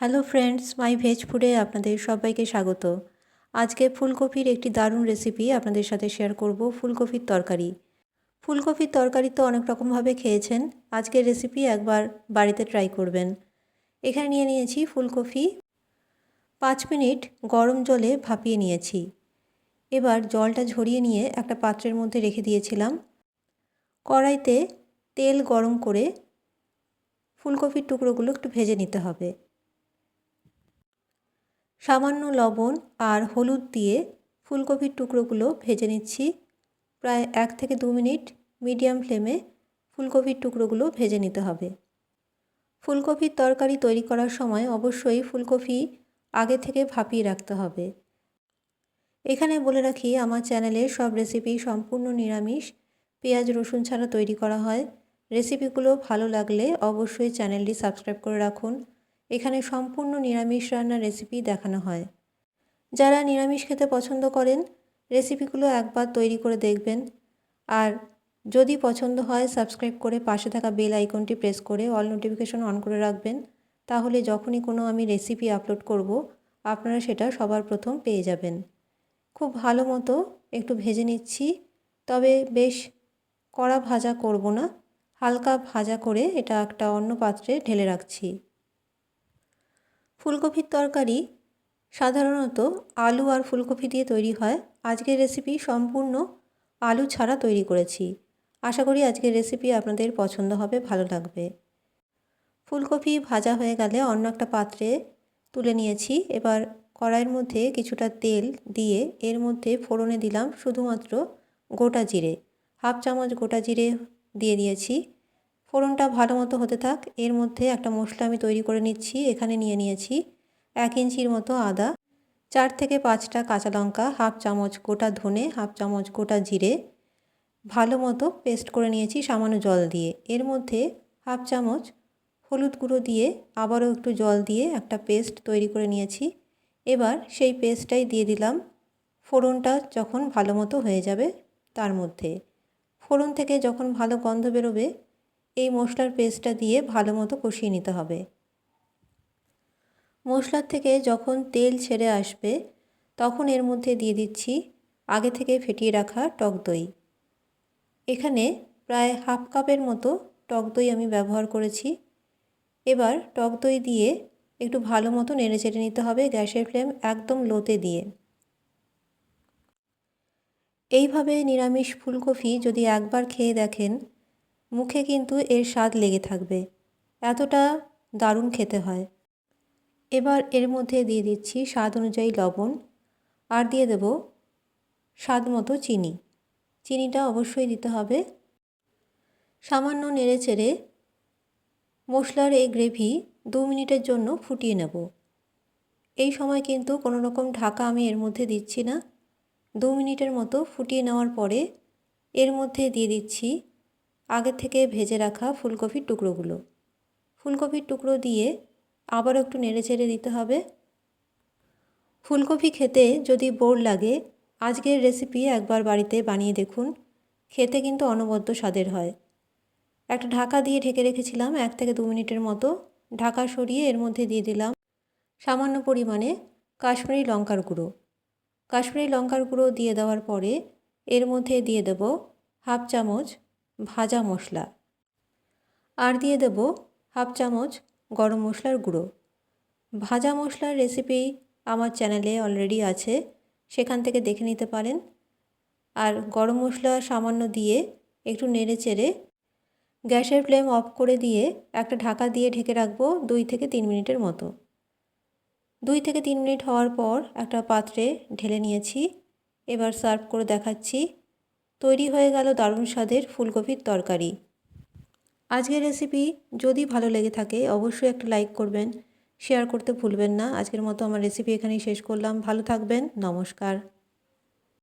Hello friends, মাই veg ফুডে আপনাদের সবাইকে স্বাগত। আজকে ফুলকপির একটি দারুণ রেসিপি আপনাদের সাথে শেয়ার করব। ফুলকপির তরকারি। ফুলকপির তরকারি তো অনেক রকমভাবে খেয়েছেন, আজকের রেসিপি একবার বাড়িতে ট্রাই করবেন। এখানে নিয়ে নিয়েছি ফুলকপি। 5 মিনিট গরম জলে ভাপিয়ে নিয়েছি। এবার জলটা ঝরিয়ে নিয়ে একটা পাত্রের মধ্যে রেখে দিয়েছিলাম। কড়াইতে তেল গরম করে ফুলকপির টুকরোগুলো একটু ভেজে নিতে হবে। সামান্য লবণ আর হলুদ দিয়ে ফুলকপির টুকরোগুলো ভেজে নিচ্ছি। প্রায় 1 থেকে 2 মিনিট মিডিয়াম ফ্লেমে ফুলকপির টুকরোগুলো ভেজে নিতে হবে। ফুলকপির তরকারি তৈরি করার সময় অবশ্যই ফুলকপি আগে থেকে ভাপিয়ে রাখতে হবে। এখানে বলে রাখি, আমার চ্যানেলে সব রেসিপি সম্পূর্ণ নিরামিষ, পেঁয়াজ রসুন ছাড়া তৈরি করা হয়। রেসিপিগুলো ভালো লাগলে অবশ্যই চ্যানেলটি সাবস্ক্রাইব করে রাখুন। এখানে সম্পূর্ণ নিরামিষ রান্নার রেসিপি দেখানো হয়। যারা নিরামিষ খেতে পছন্দ করেন, রেসিপিগুলো একবার তৈরি করে দেখবেন। আর যদি পছন্দ হয়, সাবস্ক্রাইব করে পাশে থাকা বেল আইকনটি প্রেস করে অল নোটিফিকেশন অন করে রাখবেন। তাহলে যখনই কোনো আমি রেসিপি আপলোড করব, আপনারা সেটা সবার প্রথম পেয়ে যাবেন। খুব ভালো মতো একটু ভেজে নিচ্ছি, তবে বেশ কড়া ভাজা করব না, হালকা ভাজা করে এটা একটা অন্য পাত্রে ঢেলে রাখছি। ফুলকপির তরকারি সাধারণত আলু আর ফুলকপি দিয়ে তৈরি হয়। আজকের রেসিপি সম্পূর্ণ আলু ছাড়া তৈরি করেছি। আশা করি আজকের রেসিপি আপনাদের পছন্দ হবে, ভালো লাগবে। ফুলকপি ভাজা হয়ে গেলে অন্য একটা পাত্রে তুলে নিয়েছি। এবার কড়াইয়ের মধ্যে কিছুটা তেল দিয়ে এর মধ্যে ফোড়নে দিলাম শুধুমাত্র গোটা জিরে। 1/2 চামচ গোটা জিরে দিয়ে দিয়েছি। ফোড়নটা ভালো মতো হতে থাক। এর মধ্যে একটা মশলা আমি তৈরি করে নিচ্ছি। এখানে নিয়ে নিয়েছি 1 ইঞ্চির মতো আদা, 4 থেকে 5টা কাঁচা লঙ্কা, 1/2 চামচ গোটা ধনে, 1/2 চামচ গোটা জিরে ভালো মতো পেস্ট করে নিয়েছি সামান্য জল দিয়ে। এর মধ্যে 1/2 চামচ হলুদ গুঁড়ো দিয়ে আবারও একটু জল দিয়ে একটা পেস্ট তৈরি করে নিয়েছি। এবার সেই পেস্টটাই দিয়ে দিলাম ফোড়নটা যখন ভালো মতো হয়ে যাবে তার মধ্যে। ফোড়ন থেকে যখন ভালো গন্ধ বেরোবে, এই মশলার পেস্টটা দিয়ে ভালো মতো কষিয়ে নিতে হবে। মশলার থেকে যখন তেল ছেড়ে আসবে, তখন এর মধ্যে দিয়ে দিচ্ছি আগে থেকে ফেটিয়ে রাখা টক দই। এখানে প্রায় 1/2 কাপের মতো টক দই আমি ব্যবহার করেছি। এবার টক দই দিয়ে একটু ভালো মতো নেড়েচেড়ে নিতে হবে, গ্যাসের ফ্লেম একদম লোতে দিয়ে। এইভাবে নিরামিষ ফুলকপি যদি একবার খেয়ে দেখেন, মুখে কিন্তু এর স্বাদ লেগে থাকবে, এতটা দারুণ খেতে হয়। এবার এর মধ্যে দিয়ে দিচ্ছি স্বাদ অনুযায়ী লবণ আর দিয়ে দেব স্বাদ মতো চিনি। চিনিটা অবশ্যই দিতে হবে। সামান্য নেড়েচেড়ে মশলার এই গ্রেভি 2 মিনিটের জন্য ফুটিয়ে নেব। এই সময় কিন্তু কোনো রকম ঢাকা আমি এর মধ্যে দিচ্ছি না। 2 মিনিটের মতো ফুটিয়ে নেওয়ার পরে এর মধ্যে দিয়ে দিচ্ছি আগে থেকে ভেজে রাখা ফুলকপির টুকরোগুলো। ফুলকপির টুকরো দিয়ে আবারও একটু নেড়েচেড়ে দিতে হবে। ফুলকপি খেতে যদি বোর লাগে, আজকের রেসিপি একবার বাড়িতে বানিয়ে দেখুন, খেতে কিন্তু অনবদ্য স্বাদের হয়। একটা ঢাকা দিয়ে ঢেকে রেখেছিলাম 1 থেকে 2 মিনিটের মতো। ঢাকা সরিয়ে এর মধ্যে দিয়ে দিলাম সামান্য পরিমাণে কাশ্মীরি লঙ্কার গুঁড়ো। কাশ্মীরি লঙ্কার গুঁড়ো দিয়ে দেওয়ার পরে এর মধ্যে দিয়ে দেব 1/2 চামচ ভাজা মশলা আর দিয়ে দেব 1/2 চামচ গরম মশলার গুঁড়ো। ভাজা মশলার রেসিপি আমার চ্যানেলে অলরেডি আছে, সেখান থেকে দেখে নিতে পারেন। আর গরম মশলা সামান্য দিয়ে একটু নেড়েচেড়ে গ্যাসের ফ্লেম অফ করে দিয়ে একটা ঢাকা দিয়ে ঢেকে রাখবো 2 থেকে 3 মিনিটের মতো। 2 থেকে 3 মিনিট হওয়ার পর একটা পাত্রে ঢেলে নিয়েছি। এবার সার্ভ করে দেখাচ্ছি। তৈরি হয়ে গেল দারুণ স্বাদের ফুলকপির তরকারি। আজকের রেসিপি যদি ভালো লেগে থাকে অবশ্যই একটা লাইক করবেন, শেয়ার করতে ভুলবেন না। আজকের মতো আমার রেসিপি এখানেই শেষ করলাম। ভালো থাকবেন, নমস্কার।